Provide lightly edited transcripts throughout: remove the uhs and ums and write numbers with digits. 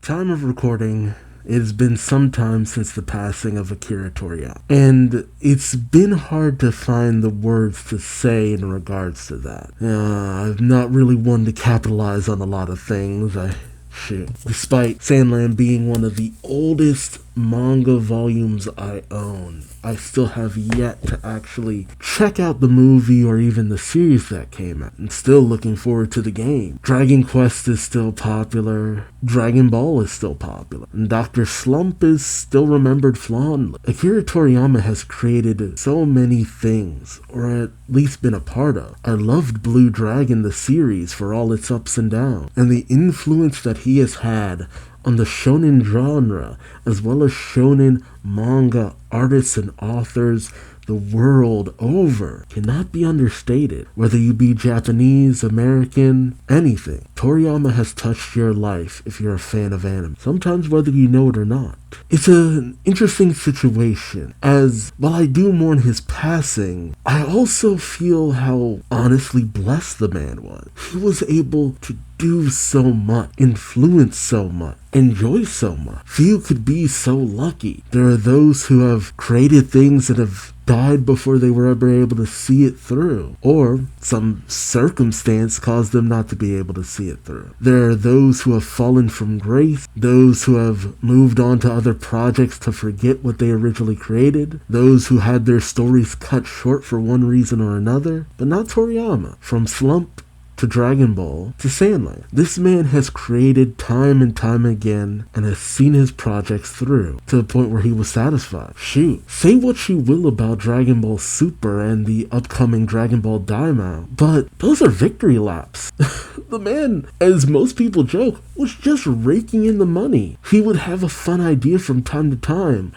time of recording, it's been some time since the passing of Akira Toriyama, and it's been hard to find the words to say in regards to that. I'm not really one to capitalize on a lot of things. Despite Sandland being one of the oldest manga volumes I own, I still have yet to actually check out the movie or even the series that came out. I'm still looking forward to the game. Dragon Quest is still popular. Dragon Ball is still popular. And Dr. Slump is still remembered fondly. Akira Toriyama has created so many things, or at least been a part of. I loved Blue Dragon, the series, for all its ups and downs, and the influence that he has had on the shonen genre, as well as shonen manga artists and authors the world over, cannot be understated. Whether you be Japanese, American, anything, Toriyama has touched your life if you're a fan of anime, sometimes whether you know it or not. It's an interesting situation, as while I do mourn his passing, I also feel how honestly blessed the man was. He was able to do so much, influence so much, enjoy so much. Few could be so lucky. There are those who have created things that have died before they were ever able to see it through, or some circumstance caused them not to be able to see it through. There are those who have fallen from grace, those who have moved on to other projects to forget what they originally created, those who had their stories cut short for one reason or another, but not Toriyama. From Slump to Dragon Ball to Sandland, this man has created time and time again and has seen his projects through to the point where he was satisfied. Shoot, say what you will about Dragon Ball Super and the upcoming Dragon Ball Daima, but those are victory laps. The man, as most people joke, was just raking in the money. He would have a fun idea from time to time.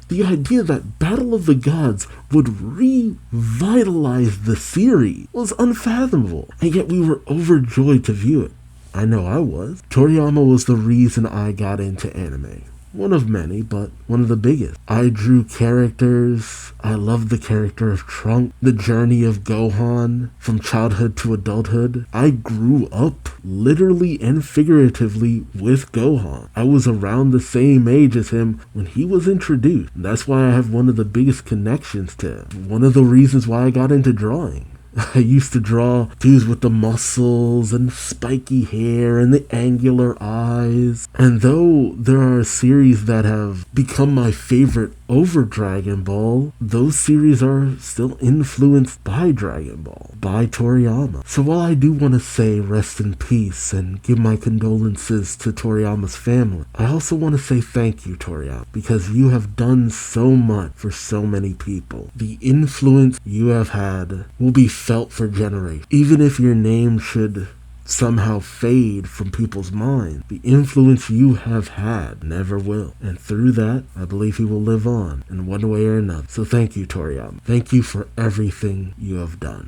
The idea that Battle of the Gods would revitalize the series was unfathomable, and yet we were overjoyed to view it. I know I was. Toriyama was the reason I got into anime. One of many, but one of the biggest. I drew characters. I loved the character of Trunks, the journey of Gohan from childhood to adulthood. I grew up, literally and figuratively, with Gohan. I was around the same age as him when he was introduced. That's why I have one of the biggest connections to him. One of the reasons why I got into drawing. I used to draw dudes with the muscles and spiky hair and the angular eyes. And though there are series that have become my favorite over Dragon Ball, those series are still influenced by Dragon Ball, by Toriyama. So while I do want to say rest in peace and give my condolences to Toriyama's family, I also want to say thank you, Toriyama, because you have done so much for so many people. The influence you have had will be felt for generations. Even if your name should somehow fade from people's minds, the influence you have had never will. And through that, I believe he will live on in one way or another. So thank you, Toriyama. Thank you for everything you have done.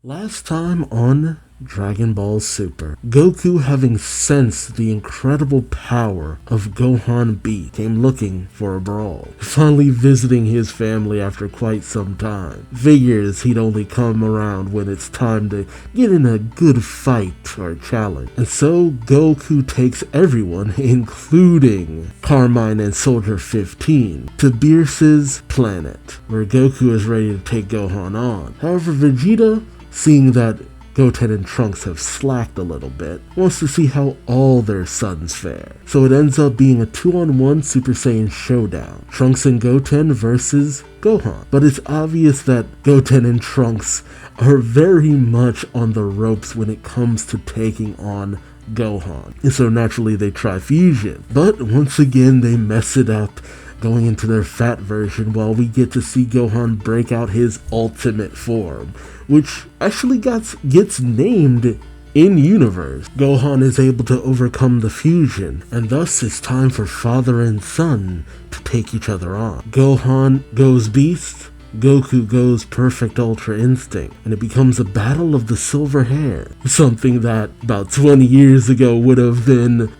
Last time on Dragon Ball Super, Goku, having sensed the incredible power of Gohan Beast, came looking for a brawl. Finally visiting his family after quite some time. Figures he'd only come around when it's time to get in a good fight or challenge. And so Goku takes everyone, including Carmine and Soldier 15, to Beerus's planet, where Goku is ready to take Gohan on. However, Vegeta, seeing that Goten and Trunks have slacked a little bit, wants to see how all their sons fare. So it ends up being a 2-on-1 Super Saiyan showdown. Trunks and Goten versus Gohan. But it's obvious that Goten and Trunks are very much on the ropes when it comes to taking on Gohan. And so naturally they try fusion. But once again they mess it up, going into their fat version, while we get to see Gohan break out his ultimate form, which actually gets named in universe. Gohan is able to overcome the fusion, and thus it's time for father and son to take each other on. Gohan goes beast, Goku goes perfect Ultra Instinct, and it becomes a battle of the silver hair. Something that about 20 years ago would have been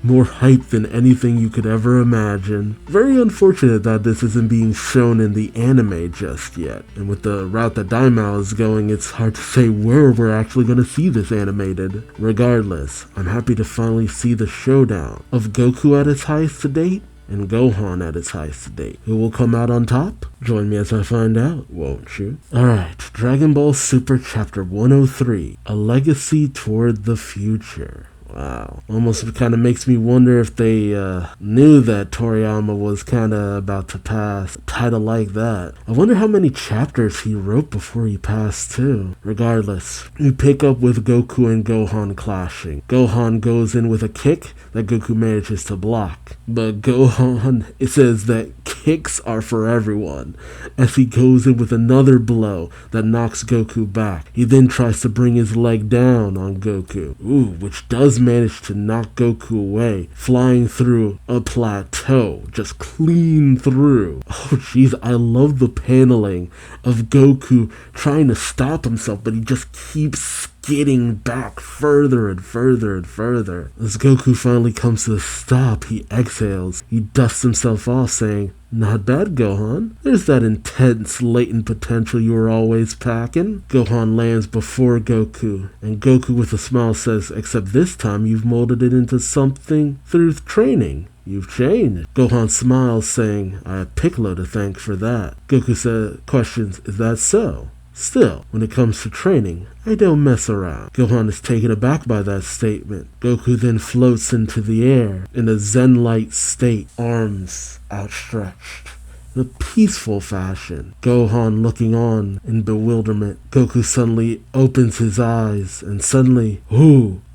more hype than anything you could ever imagine. Very unfortunate that this isn't being shown in the anime just yet. And with the route that Daimao is going, it's hard to say where we're actually going to see this animated. Regardless, I'm happy to finally see the showdown of Goku at its highest to date and Gohan at its highest to date. Who will come out on top? Join me as I find out, won't you? Alright, Dragon Ball Super Chapter 103, A Legacy Toward the Future. Wow. Almost kind of makes me wonder if they knew that Toriyama was kind of about to pass. A title like that. I wonder how many chapters he wrote before he passed too. Regardless, we pick up with Goku and Gohan clashing. Gohan goes in with a kick that Goku manages to block. But Gohan, it says that kicks are for everyone, as he goes in with another blow that knocks Goku back. He then tries to bring his leg down on Goku, which does manage to knock Goku away, flying through a plateau, just clean through. Oh jeez, I love the paneling of Goku trying to stop himself, but he just keeps getting back further and further and further. As Goku finally comes to a stop, he exhales. He dusts himself off, saying, "Not bad, Gohan. There's that intense, latent potential you were always packing." Gohan lands before Goku, and Goku with a smile says, "Except this time you've molded it into something through training. You've changed." Gohan smiles, saying, "I have Piccolo to thank for that." Goku questions, "Is that so?" Still, when it comes to training, I don't mess around. Gohan is taken aback by that statement. Goku then floats into the air in a zen-like state, arms outstretched, in a peaceful fashion. Gohan looking on in bewilderment. Goku suddenly opens his eyes, and suddenly,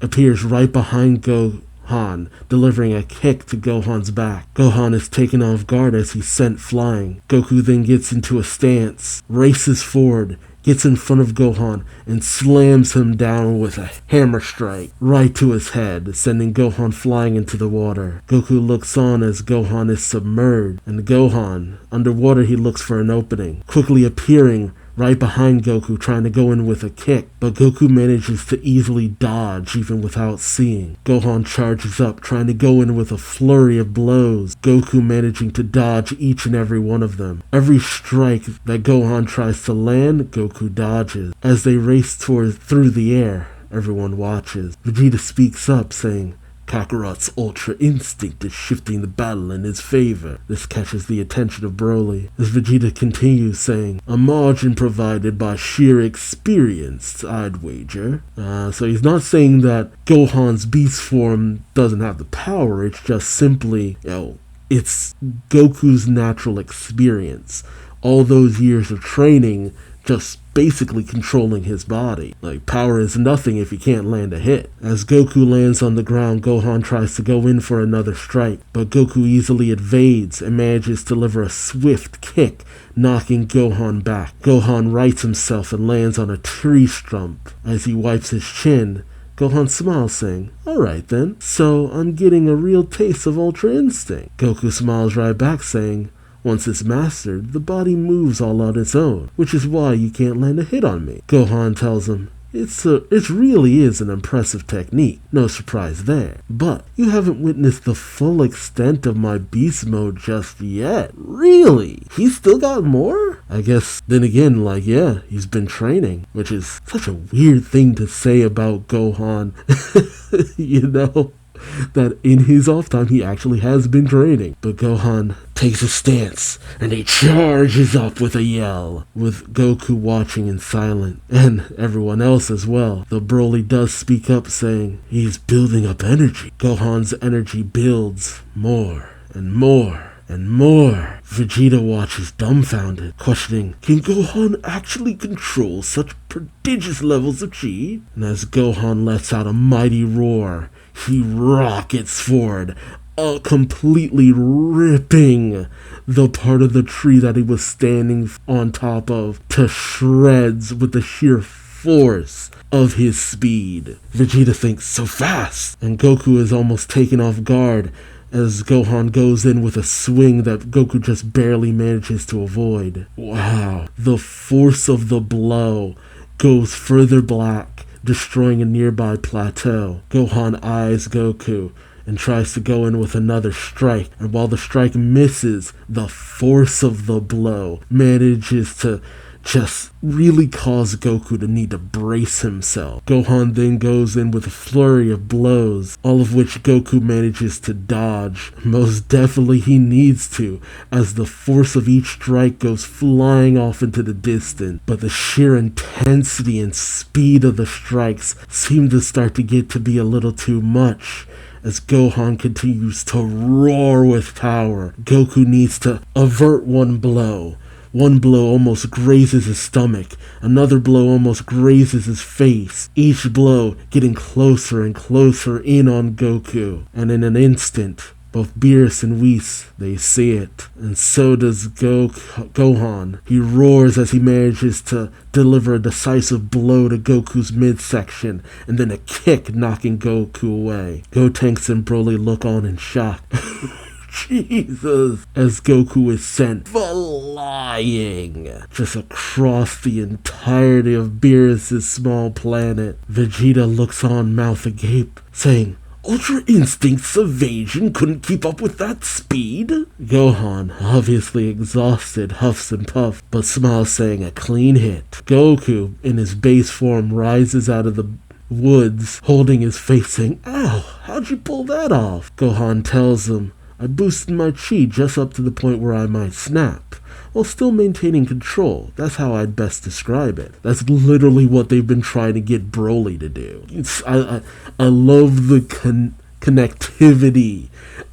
appears right behind Gohan, delivering a kick to Gohan's back. Gohan is taken off guard as he's sent flying. Goku then gets into a stance, races forward, gets in front of Gohan, and slams him down with a hammer strike right to his head, sending Gohan flying into the water. Goku looks on as Gohan is submerged, and Gohan, underwater, he looks for an opening, quickly appearing right behind Goku, trying to go in with a kick, but Goku manages to easily dodge even without seeing. Gohan charges up, trying to go in with a flurry of blows, Goku managing to dodge each and every one of them. Every strike that Gohan tries to land, Goku dodges. As they race through the air, everyone watches. Vegeta speaks up, saying, "Kakarot's Ultra Instinct is shifting the battle in his favor." This catches the attention of Broly, as Vegeta continues, saying, "A margin provided by sheer experience, I'd wager." So he's not saying that Gohan's beast form doesn't have the power, it's just simply, it's Goku's natural experience. All those years of training just basically controlling his body. Like, power is nothing if you can't land a hit. As Goku lands on the ground, Gohan tries to go in for another strike, but Goku easily evades and manages to deliver a swift kick, knocking Gohan back. Gohan rights himself and lands on a tree stump. As he wipes his chin, Gohan smiles, saying, "Alright then, so I'm getting a real taste of Ultra Instinct." Goku smiles right back, saying, "Once it's mastered, the body moves all on its own, which is why you can't land a hit on me." Gohan tells him, It really is an impressive technique, no surprise there. But you haven't witnessed the full extent of my beast mode just yet." Really? He's still got more? I guess, then again, he's been training, which is such a weird thing to say about Gohan, that in his off time he actually has been training. But Gohan takes a stance and he charges up with a yell, with Goku watching in silence, and everyone else as well. Though Broly does speak up, saying he's building up energy. Gohan's energy builds more and more and more. Vegeta watches dumbfounded, questioning, can Gohan actually control such prodigious levels of chi? And as Gohan lets out a mighty roar, he rockets forward, completely ripping the part of the tree that he was standing on top of to shreds with the sheer force of his speed. Vegeta thinks, so fast! And Goku is almost taken off guard as Gohan goes in with a swing that Goku just barely manages to avoid. Wow, the force of the blow goes further black, destroying a nearby plateau. Gohan eyes Goku and tries to go in with another strike, and while the strike misses, the force of the blow manages to just really cause Goku to need to brace himself. Gohan then goes in with a flurry of blows, all of which Goku manages to dodge. Most definitely he needs to, as the force of each strike goes flying off into the distance. But the sheer intensity and speed of the strikes seem to start to get to be a little too much. As Gohan continues to roar with power, Goku needs to avert one blow. One blow almost grazes his stomach. Another blow almost grazes his face. Each blow getting closer and closer in on Goku. And in an instant, both Beerus and Whis, they see it. And so does Gohan. He roars as he manages to deliver a decisive blow to Goku's midsection, and then a kick knocking Goku away. Gotenks and Broly look on in shock. Jesus! As Goku is sent flying just across the entirety of Beerus' small planet. Vegeta looks on, mouth agape, saying, Ultra Instinct's evasion couldn't keep up with that speed? Gohan, obviously exhausted, huffs and puffs, but smiles, saying a clean hit. Goku, in his base form, rises out of the woods, holding his face, saying, Ow, how'd you pull that off? Gohan tells him, I boosted my chi just up to the point where I might snap, while still maintaining control. That's how I'd best describe it. That's literally what they've been trying to get Broly to do. I love the connectivity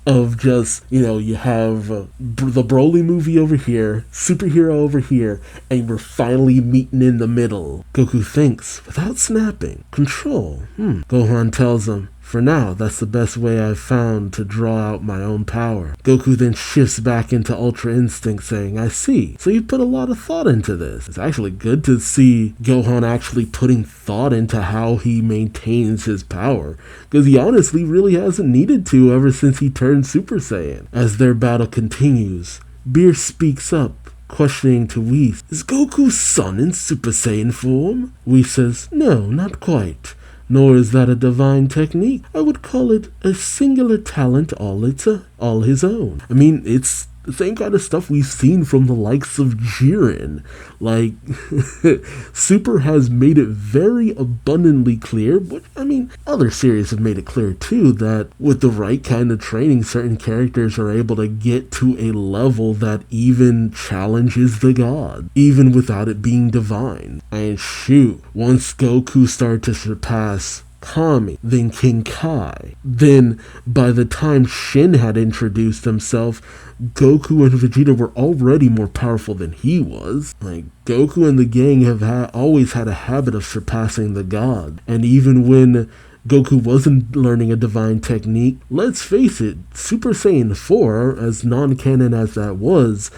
of just, you have the Broly movie over here, superhero over here, and we're finally meeting in the middle. Goku thinks, without snapping, control. Gohan tells him, for now, that's the best way I've found to draw out my own power. Goku then shifts back into Ultra Instinct, saying, I see. So you've put a lot of thought into this. It's actually good to see Gohan actually putting thought into how he maintains his power, because he honestly really hasn't needed to ever since he turned Super Saiyan. As their battle continues, Beer speaks up, questioning to Whis, is Goku's son in Super Saiyan form? Whis says, no, not quite. Nor is that a divine technique. I would call it a singular talent all his own. I mean, it's the same kind of stuff we've seen from the likes of Jiren. Like, Super has made it very abundantly clear, but I mean, other series have made it clear too, that with the right kind of training, certain characters are able to get to a level that even challenges the god, even without it being divine. And shoot, once Goku started to surpass Kami, then King Kai. Then, by the time Shin had introduced himself, Goku and Vegeta were already more powerful than he was. Like, Goku and the gang have always had a habit of surpassing the god. And even when Goku wasn't learning a divine technique, let's face it, Super Saiyan 4, as non-canon as that was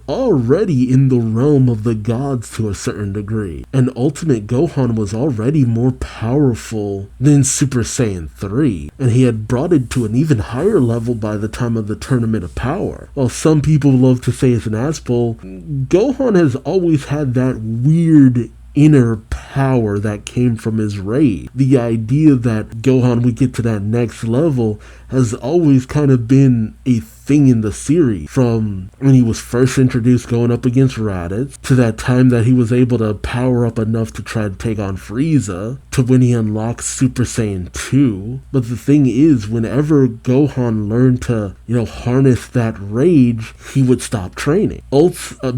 already in the realm of the gods to a certain degree. And Ultimate Gohan was already more powerful than Super Saiyan 3, and he had brought it to an even higher level by the time of the Tournament of Power. While some people love to say it's an asshole, Gohan has always had that weird inner power that came from his rage. The idea that Gohan would get to that next level has always kind of been a thing in the series, from when he was first introduced going up against Raditz, to that time that he was able to power up enough to try to take on Frieza, to when he unlocked Super Saiyan 2. But the thing is, whenever Gohan learned to, harness that rage, he would stop training.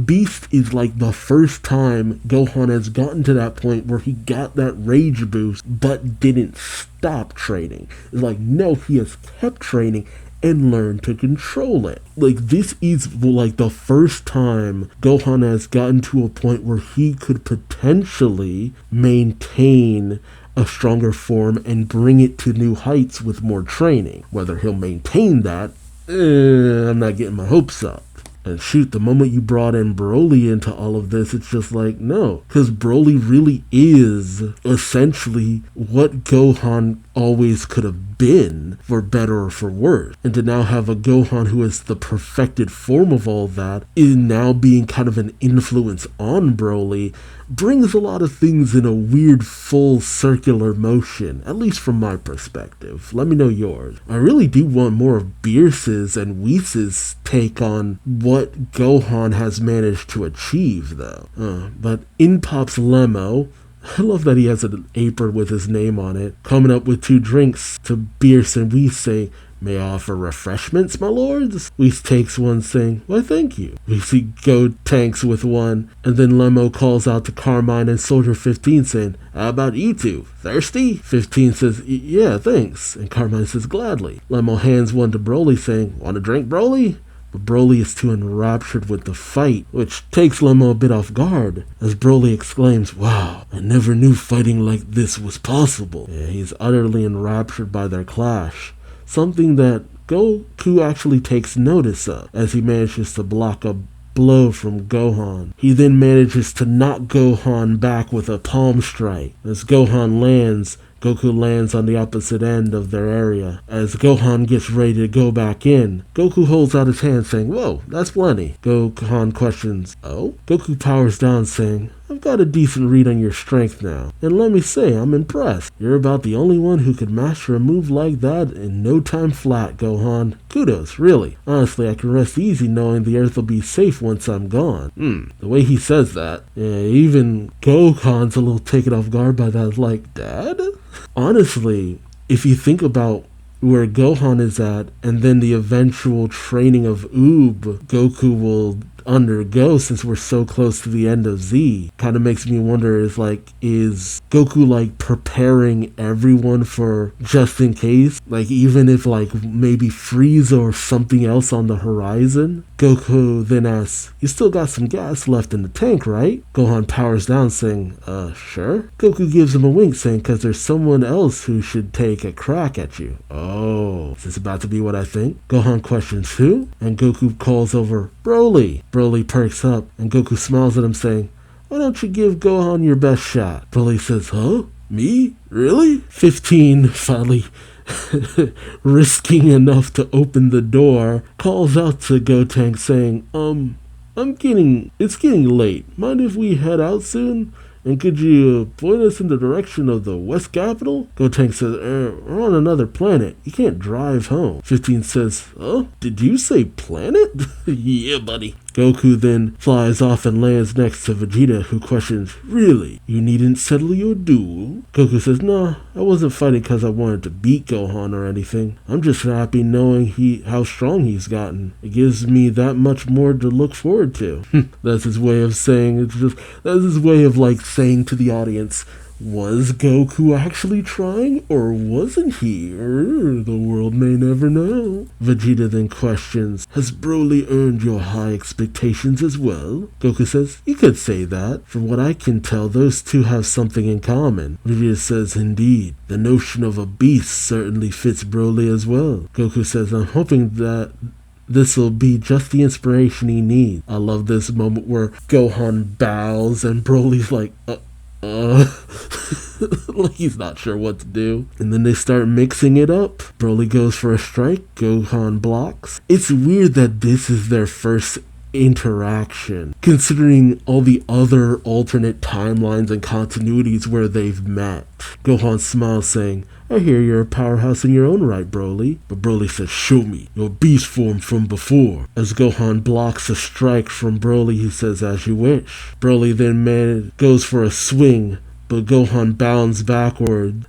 Beast is like the first time Gohan has gotten to that point where he got that rage boost, but didn't stop training. It's like, no, he has kept training and learn to control it. Like, this is like the first time Gohan has gotten to a point where he could potentially maintain a stronger form and bring it to new heights with more training. Whether he'll maintain that, I'm not getting my hopes up. And shoot, the moment you brought in Broly into all of this, it's just like, no. Because Broly really is essentially what Gohan always could have been, for better or for worse. And to now have a Gohan who is the perfected form of all that, is now being kind of an influence on Broly, brings a lot of things in a weird full circular motion, at least from my perspective. Let me know yours. I really do want more of Beerus's and Whis' take on what Gohan has managed to achieve, though. But in pops Lemmo. I love that he has an apron with his name on it, coming up with 2 drinks to Beerus and Whis, saying, "May I offer refreshments, my lords?" Whis takes one, saying, "Why, thank you." We see Gotenks with one, and then Lemmo calls out to Carmine and Soldier 15, saying, "How about you two? Thirsty?" 15 says, "Yeah, thanks." And Carmine says, "Gladly." Lemmo hands one to Broly, saying, "Want a drink, Broly?" But Broly is too enraptured with the fight, which takes Lemmo a bit off guard, as Broly exclaims, "Wow, I never knew fighting like this was possible." Yeah, he's utterly enraptured by their clash, something that Goku actually takes notice of, as he manages to block a blow from Gohan. He then manages to knock Gohan back with a palm strike. As Gohan lands, Goku lands on the opposite end of their area. As Gohan gets ready to go back in, Goku holds out his hand saying, "Whoa, that's plenty." Gohan questions, "Oh?" Goku powers down saying, "I've got a decent read on your strength now, and let me say, I'm impressed. You're about the only one who could master a move like that in no time flat, Gohan. Kudos, really. Honestly, I can rest easy knowing the Earth will be safe once I'm gone." The way he says that, even Gohan's a little taken off guard by that, like, "Dad?" Honestly, if you think about where Gohan is at, and then the eventual training of Oob Goku will undergo, since we're so close to the end of Z, kind of makes me wonder, is Goku like preparing everyone for just in case, like even if like maybe Frieza or something else on the horizon? Goku then asks, "You still got some gas left in the tank, right?" Gohan powers down saying, sure." Goku gives him a wink saying, "Cause there's someone else who should take a crack at you." "Oh, is this about to be what I think?" Gohan questions, "Who?" And Goku calls over, "Broly." Broly perks up, and Goku smiles at him saying, "Why don't you give Gohan your best shot?" Broly says, "Huh? Me? Really?" 15 finally risking enough to open the door, calls out to Gotenks saying, it's getting late. Mind if we head out soon? And could you point us in the direction of the West Capital?" Gotenks says, "We're on another planet. You can't drive home." 15 says, "Oh, did you say planet?" "Yeah, buddy." Goku then flies off and lands next to Vegeta, who questions, "Really? You needn't settle your duel?" Goku says, "Nah, I wasn't fighting because I wanted to beat Gohan or anything. I'm just happy knowing how strong he's gotten. It gives me that much more to look forward to." That's his way of saying, that's his way of like saying to the audience, was Goku actually trying, or wasn't he? The world may never know. Vegeta then questions, "Has Broly earned your high expectations as well?" Goku says, "You could say that. From what I can tell, those two have something in common." Vegeta says, "Indeed. The notion of a beast certainly fits Broly as well." Goku says, "I'm hoping that this'll be just the inspiration he needs." I love this moment where Gohan bows and Broly's like, like he's not sure what to do. And then they start mixing it up. Broly goes for a strike. Gohan blocks. It's weird that this is their first interaction, considering all the other alternate timelines and continuities where they've met. Gohan smiles saying, "I hear you're a powerhouse in your own right, Broly." But Broly says, "Show me your beast form from before." As Gohan blocks a strike from Broly, he says, "As you wish." Broly then goes for a swing, but Gohan bounds backward,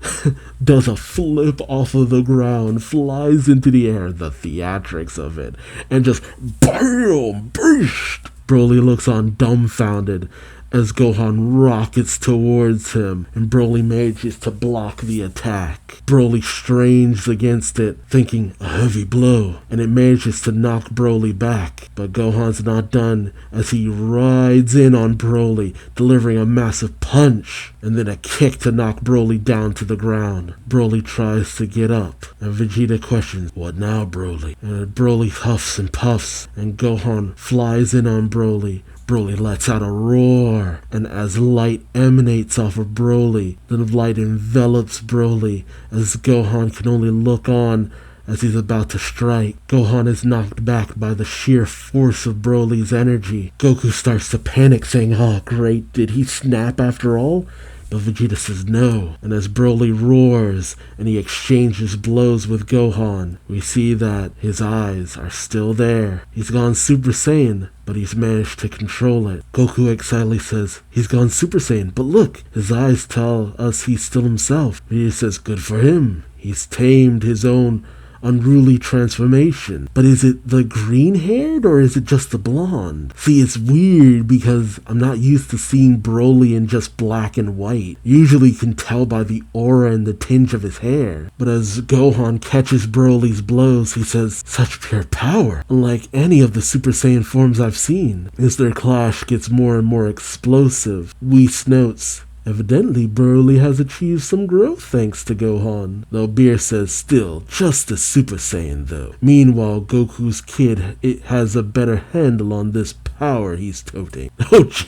does a flip off of the ground, flies into the air, the theatrics of it, and just BAM! Burst! Broly looks on dumbfounded as Gohan rockets towards him, and Broly manages to block the attack. Broly strains against it, thinking a heavy blow, and it manages to knock Broly back. But Gohan's not done, as he rides in on Broly, delivering a massive punch, and then a kick to knock Broly down to the ground. Broly tries to get up, and Vegeta questions, "What now, Broly?" And Broly huffs and puffs, and Gohan flies in on Broly. Broly lets out a roar, and as light emanates off of Broly, the light envelops Broly, as Gohan can only look on as he's about to strike. Gohan is knocked back by the sheer force of Broly's energy. Goku starts to panic, saying, "Oh great, did he snap after all?" But Vegeta says no, and as Broly roars and he exchanges blows with Gohan, we see that his eyes are still there. He's gone Super Saiyan, but he's managed to control it. Goku excitedly says, "He's gone Super Saiyan, but look, his eyes tell us he's still himself." Vegeta says, "Good for him. He's tamed his own unruly transformation." But is it the green-haired or is it just the blonde? See, it's weird because I'm not used to seeing Broly in just black and white. Usually you can tell by the aura and the tinge of his hair. But as Gohan catches Broly's blows, he says, "Such pure power, unlike any of the Super Saiyan forms I've seen." As their clash gets more and more explosive, Whis notes, "Evidently, Broly has achieved some growth thanks to Gohan." Though Beer says, "Still, just a Super Saiyan though." Meanwhile, Goku's kid has a better handle on this power he's toting. Oh, gee.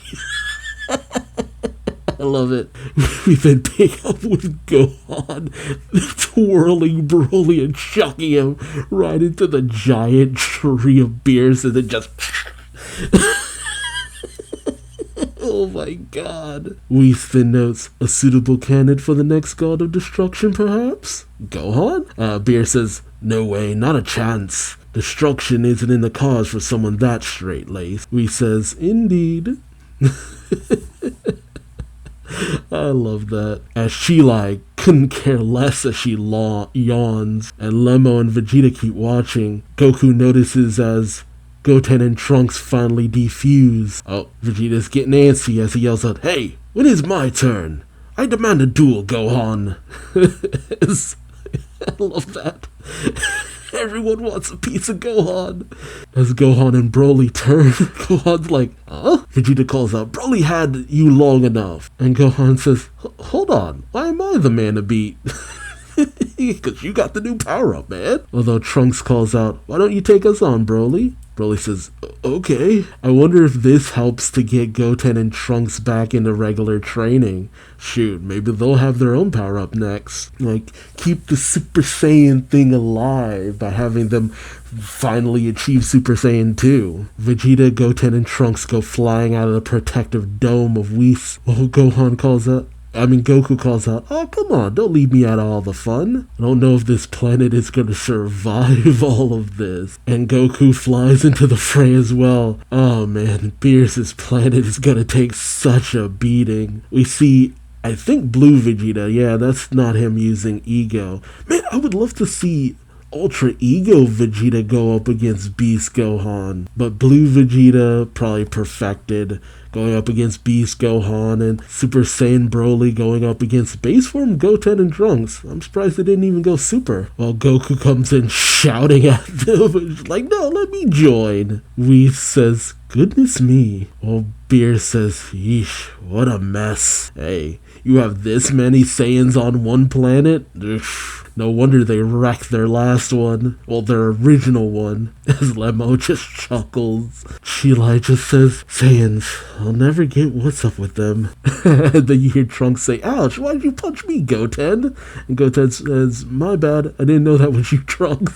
I love it. We then pick up with Gohan twirling Broly and chucking him right into the giant tree of beers, and then just... Oh my god. Whis then notes, "A suitable candidate for the next god of destruction, perhaps? Gohan?" Beer says, "No way, not a chance. Destruction isn't in the cards for someone that straight-laced." Whis says, "Indeed." I love that. As Shilai couldn't care less as she yawns, and Lemmo and Vegeta keep watching, Goku notices as Goten and Trunks finally defuse. Oh, Vegeta's getting antsy as he yells out, "Hey, when is my turn? I demand a duel, Gohan." I love that. Everyone wants a piece of Gohan. As Gohan and Broly turn, Gohan's like, "Huh?" Vegeta calls out, "Broly had you long enough." And Gohan says, "Hold on, why am I the man to beat?" "Because you got the new power-up, man." Although Trunks calls out, "Why don't you take us on, Broly?" Broly says, "Okay." I wonder if this helps to get Goten and Trunks back into regular training. Shoot, maybe they'll have their own power-up next. Like, keep the Super Saiyan thing alive by having them finally achieve Super Saiyan 2. Vegeta, Goten, and Trunks go flying out of the protective dome of Whis, while Goku calls out, "Oh, come on, don't leave me out of all the fun. I don't know if this planet is going to survive all of this." And Goku flies into the fray as well. Oh man, Beerus' planet is going to take such a beating. We see, I think, Blue Vegeta. Yeah, that's not him using Ego. Man, I would love to see Ultra Ego Vegeta go up against Beast Gohan. But Blue Vegeta, probably perfected, going up against Beast Gohan, and Super Saiyan Broly going up against base form Goten and Trunks. I'm surprised they didn't even go Super. While Goku comes in shouting at them, like, "No, let me join." Whis says, "Goodness me." While Beer says, "Yeesh, what a mess. Hey, you have this many Saiyans on one planet? No wonder they wrecked their last one. Well, their original one." As Lemmo just chuckles. Shilai just says, "Saiyans, I'll never get what's up with them." And then you hear Trunks say, "Ouch, why'd you punch me, Goten?" And Goten says, "My bad, I didn't know that was you, Trunks."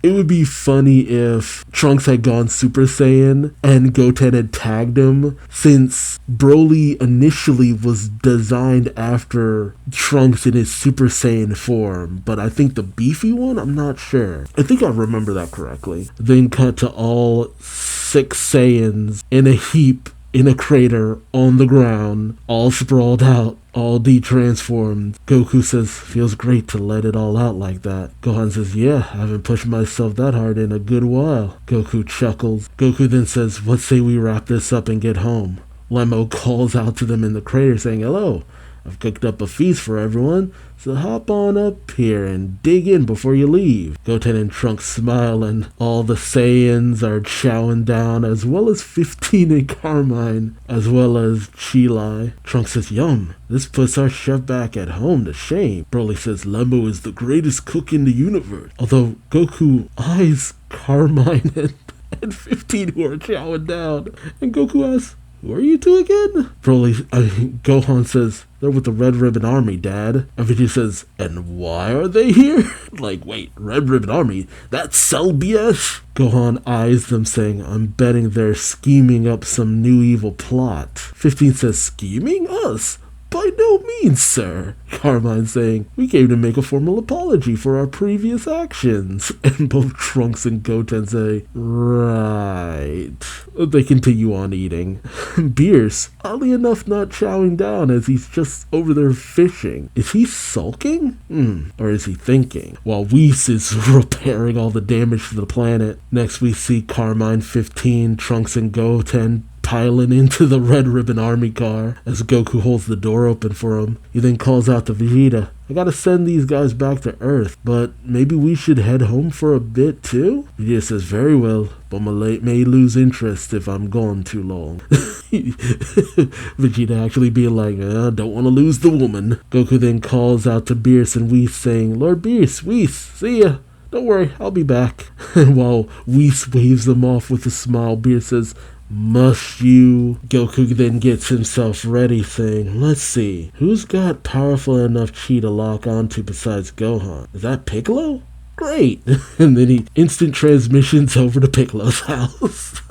It would be funny if Trunks had gone Super Saiyan and Goten had tagged him, since Broly initially was designed after Trunks in his Super Saiyan form, but I think the beefy one, I'm not sure. I think I remember that correctly. Then cut to all 6 Saiyans in a heap in a crater on the ground, all sprawled out, all de-transformed. Goku says, feels great to let it all out like that. Gohan says, yeah, I haven't pushed myself that hard in a good while. Goku chuckles. Goku then says, let's say we wrap this up and get home. Lemmo calls out to them in the crater saying, hello, I've cooked up a feast for everyone, so hop on up here and dig in before you leave. Goten and Trunks smile and all the Saiyans are chowing down, as well as 15 and Carmine, as well as Chilai. Trunks says, yum, this puts our chef back at home to shame. Broly says, Lemmo is the greatest cook in the universe. Although Goku eyes Carmine and 15 who are chowing down, and Goku asks, who are you two again? Gohan says, they're with the Red Ribbon Army, Dad. And Vegeta says, and why are they here? Like, wait, Red Ribbon Army? That's Cell BS? Gohan eyes them saying, I'm betting they're scheming up some new evil plot. 15 says, scheming us? By no means, sir. Carmine saying, we came to make a formal apology for our previous actions. And both Trunks and Goten say, right. They continue on eating. Beerus, oddly enough, not chowing down as he's just over there fishing. Is he sulking? Or is he thinking? While Whis is repairing all the damage to the planet. Next we see Carmine, 15, Trunks and Goten piling into the Red Ribbon Army car as Goku holds the door open for him. He then calls out to Vegeta, I gotta send these guys back to Earth, but maybe we should head home for a bit too? Vegeta says, very well, but may lose interest if I'm gone too long. Vegeta actually being like, don't want to lose the woman. Goku then calls out to Beerus and Whis saying, Lord Beerus, Whis, see ya. Don't worry, I'll be back. And while Whis waves them off with a smile, Beerus says, must you? Goku then gets himself ready saying, let's see, who's got powerful enough chi to lock onto besides Gohan? Is that Piccolo? Great! And then he instant transmissions over to Piccolo's house.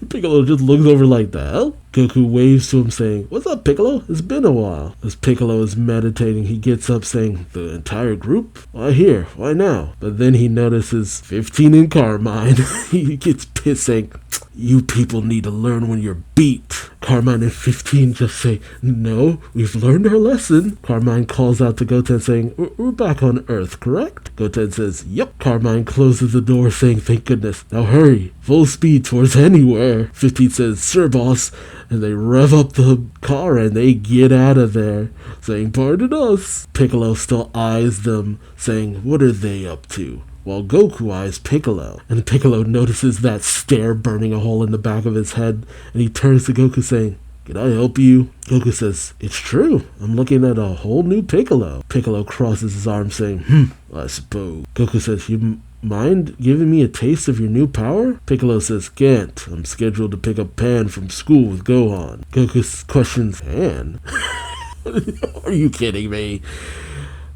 Piccolo just looks over like, the hell? Goku waves to him saying, what's up, Piccolo? It's been a while. As Piccolo is meditating, he gets up saying, the entire group? Why here? Why now? But then he notices 15 in Carmine. He gets pissed saying, you people need to learn when you're beat. Carmine and 15 just say, no, we've learned our lesson. Carmine calls out to Goten saying, we're back on Earth, correct? Goten says, yep. Carmine closes the door saying, thank goodness. Now hurry, full speed towards anywhere. 15 says, sure, boss. And they rev up the car and they get out of there, saying, pardon us. Piccolo still eyes them, saying, what are they up to? While Goku eyes Piccolo, and Piccolo notices that stare burning a hole in the back of his head, and he turns to Goku saying, can I help you? Goku says, it's true, I'm looking at a whole new Piccolo. Piccolo crosses his arms saying, I suppose. Goku says, you mind giving me a taste of your new power? Piccolo says, can't, I'm scheduled to pick up Pan from school with Gohan. Goku questions, Pan? Are you kidding me?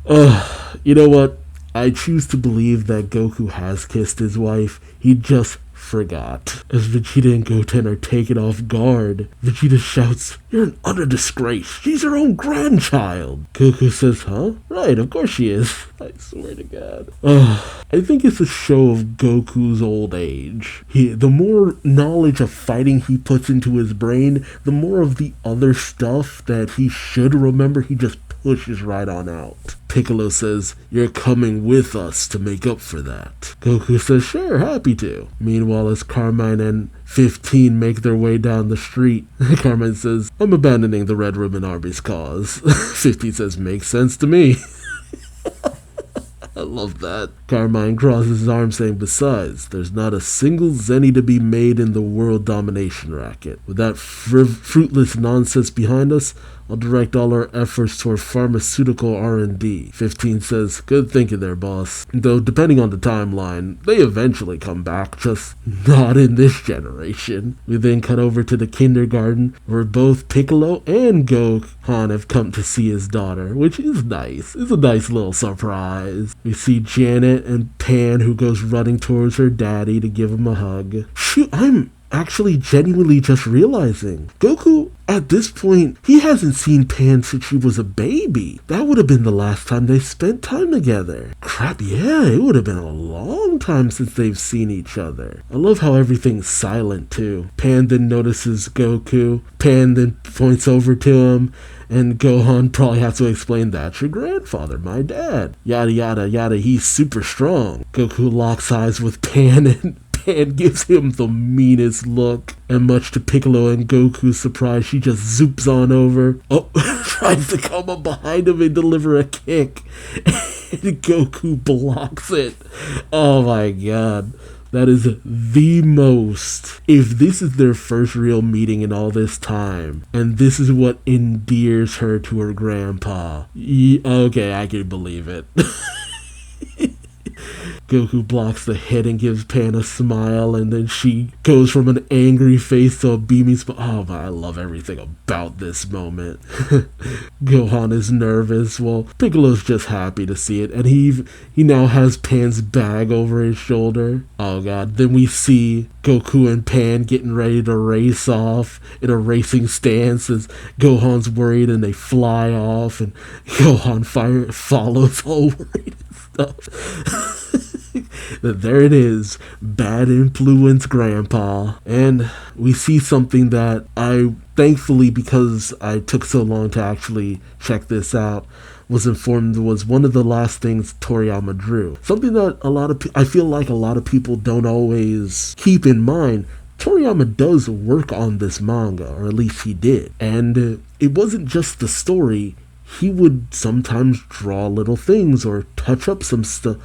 You know what? I choose to believe that Goku has kissed his wife. He just forgot. As Vegeta and Goten are taken off guard, Vegeta shouts, you're an utter disgrace. She's her own grandchild. Goku says, huh? Right, of course she is. I swear to God. I think it's a show of Goku's old age. The more knowledge of fighting he puts into his brain, the more of the other stuff that he should remember, he just pushes right on out. Piccolo says, you're coming with us to make up for that. Goku says, sure, happy to. Meanwhile, as Carmine and 15 make their way down the street, Carmine says, I'm abandoning the Red Ribbon Army's cause. 15 says, makes sense to me. I love that. Carmine crosses his arms saying, besides, there's not a single zenny to be made in the world domination racket. With that fruitless nonsense behind us, I'll direct all our efforts toward pharmaceutical R&D. 15 says, good thinking there, boss. Though, depending on the timeline, they eventually come back, just not in this generation. We then cut over to the kindergarten, where both Piccolo and Gohan have come to see his daughter, which is nice. It's a nice little surprise. We see Janet and Pan, who goes running towards her daddy to give him a hug. Shoot, I'm actually genuinely just realizing Goku at this point, he hasn't seen Pan since she was a baby. That would have been the last time they spent time together. Crap, yeah, it would have been a long time since they've seen each other. I love how everything's silent, too. Pan then notices Goku. Pan then points over to him. And Gohan probably has to explain, that's your grandfather, my dad. Yada, yada, yada, he's super strong. Goku locks eyes with Pan and Pan gives him the meanest look. And much to Piccolo and Goku's surprise, she just zoops on over. Oh, tries to come up behind him and deliver a kick. And Goku blocks it. Oh my god. That is the most. If this is their first real meeting in all this time, and this is what endears her to her grandpa, okay, I can believe it. Goku blocks the hit and gives Pan a smile, and then she goes from an angry face to a beaming smile. Oh my, I love everything about this moment. Gohan is nervous. Well, Piccolo's just happy to see it, and he now has Pan's bag over his shoulder. Oh god. Then we see Goku and Pan getting ready to race off in a racing stance as Gohan's worried, and they fly off, and Gohan follows all worried and stuff. There it is, bad influence grandpa. And we see something that I, thankfully, because I took so long to actually check this out, was informed was one of the last things Toriyama drew. Something that I feel like a lot of people don't always keep in mind. Toriyama does work on this manga, or at least he did. And it wasn't just the story. He would sometimes draw little things or touch up some stuff,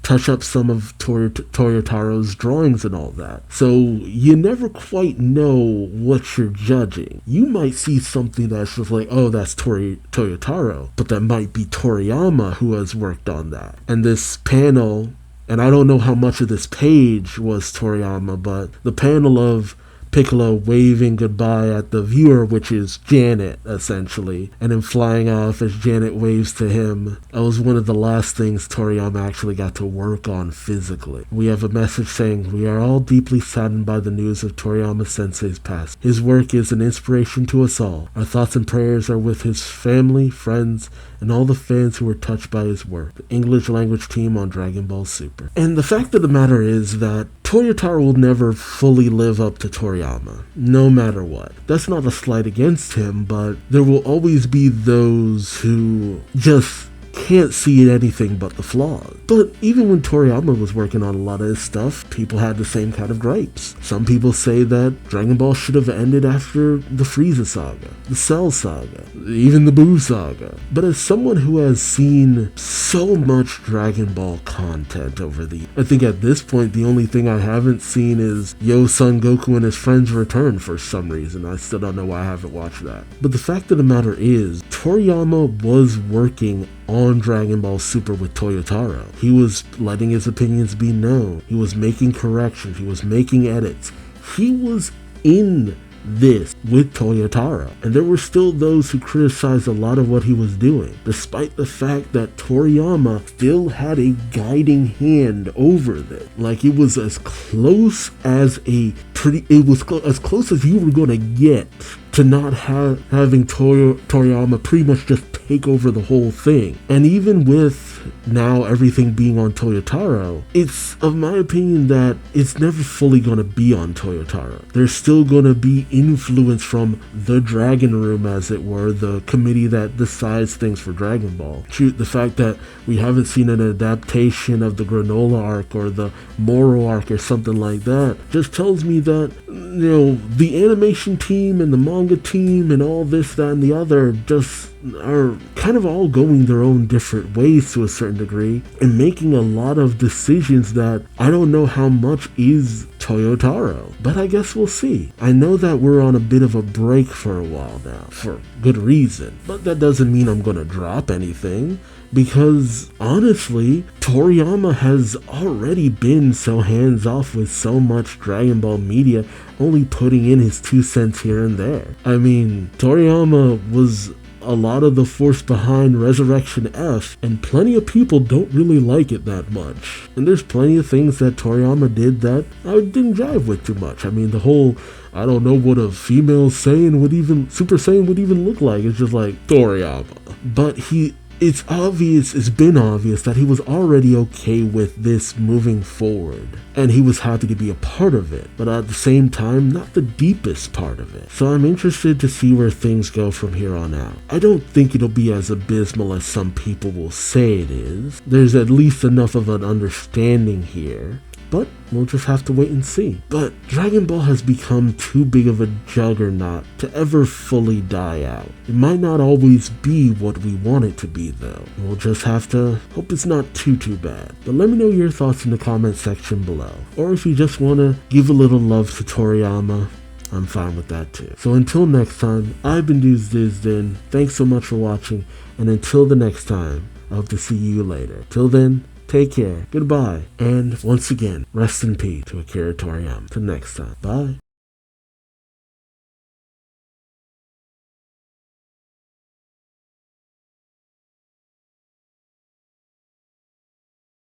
touch up some of Toyotaro's drawings and all that. So you never quite know what you're judging. You might see something that's just like, oh, that's Toyotaro, but that might be Toriyama who has worked on that. And this panel, and I don't know how much of this page was Toriyama, but the panel of Piccolo waving goodbye at the viewer, which is Janet, essentially, and then flying off as Janet waves to him. That was one of the last things Toriyama actually got to work on physically. We have a message saying, we are all deeply saddened by the news of Toriyama Sensei's passing. His work is an inspiration to us all. Our thoughts and prayers are with his family, friends, and all the fans who were touched by his work. The English language team on Dragon Ball Super. And the fact of the matter is that Toyotaro will never fully live up to Toriyama, no matter what. That's not a slight against him, but there will always be those who just can't see anything but the flaws. But even when Toriyama was working on a lot of his stuff, people had the same kind of gripes. Some people say that Dragon Ball should have ended after the Frieza saga, the Cell saga, even the Buu saga. But as someone who has seen so much Dragon Ball content over I think at this point the only thing I haven't seen is Son Goku and his friends return for some reason. I still don't know why I haven't watched that. But the fact of the matter is, Toriyama was working on Dragon Ball Super with Toyotaro. He was letting his opinions be known. He was making corrections. He was making edits. He was in this with Toyotaro. And there were still those who criticized a lot of what he was doing, despite the fact that Toriyama still had a guiding hand over this. Like, it was as close as as close as you were going to get to not having Toriyama pretty much just take over the whole thing. And even with now everything being on Toyotaro, it's of my opinion that it's never fully going to be on Toyotaro. There's still going to be influence from the Dragon Room, as it were, the committee that decides things for Dragon Ball. Shoot, the fact that we haven't seen an adaptation of the Granola arc or the Moro arc or something like that just tells me that, the animation team and the manga team and all this, that, and the other just are kind of all going their own different ways to a certain degree and making a lot of decisions that I don't know how much is Toyotaro, but I guess we'll see. I know that we're on a bit of a break for a while now, for good reason, but that doesn't mean I'm gonna drop anything, because honestly, Toriyama has already been so hands-off with so much Dragon Ball media, only putting in his 2 cents here and there. I mean, Toriyama was a lot of the force behind Resurrection F, and plenty of people don't really like it that much. And there's plenty of things that Toriyama did that I didn't jive with too much. I mean, the whole, I don't know what a female Saiyan would even, Super Saiyan would even look like. It's just like Toriyama. But it's been obvious that he was already okay with this moving forward, and he was happy to be a part of it, but at the same time, not the deepest part of it. So I'm interested to see where things go from here on out. I don't think it'll be as abysmal as some people will say it is. There's at least enough of an understanding here, but we'll just have to wait and see. But Dragon Ball has become too big of a juggernaut to ever fully die out. It might not always be what we want it to be though. We'll just have to hope it's not too bad. But let me know your thoughts in the comment section below. Or if you just want to give a little love to Toriyama, I'm fine with that too. So until next time, I've been Duuz-Diz-Din. Thanks so much for watching, and until the next time, I hope to see you later. Till then, take care, goodbye, and once again, rest in peace to Akira Toriyama. Till next time, bye.